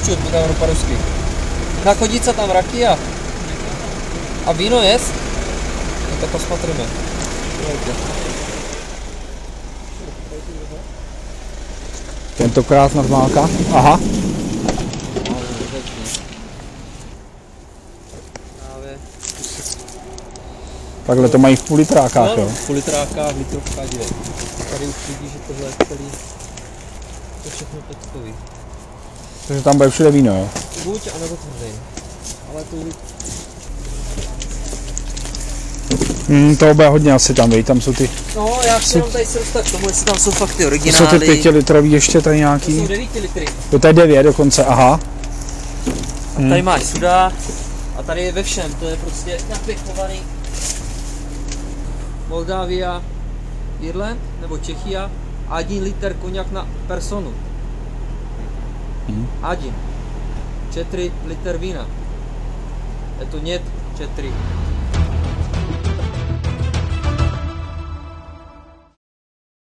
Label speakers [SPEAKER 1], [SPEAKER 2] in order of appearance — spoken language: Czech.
[SPEAKER 1] čuť, budeme po rusky. Nachodit se tam raky a víno jest? No tak posмотрíme.
[SPEAKER 2] Tentokrát normálka. Aha. Takhle to mají v půl litrákách, jo?
[SPEAKER 1] V půl litrákách, litrovka, dívej. Tady už vidíš, že tohle je celý, to všechno petkový.
[SPEAKER 2] Takže tam bude všude víno, jo?
[SPEAKER 1] Buď, anebo tvrdý. Ale tu...
[SPEAKER 2] Toho bude hodně asi tam, tam jsou ty...
[SPEAKER 1] No, já si jenom tady se dostat k tomu, jestli tam jsou fakt ty originály.
[SPEAKER 2] To jsou ty 5 litrový ještě tady nějaký.
[SPEAKER 1] To jsou 9 litry.
[SPEAKER 2] To je 9 dokonce, aha.
[SPEAKER 1] A tady máš sudá a tady je ve všem, to je prostě napěchovaný Moldávia, Irland nebo Čechia a 1 liter koněk na personu. 1. 4 liter vína. Je to net 4.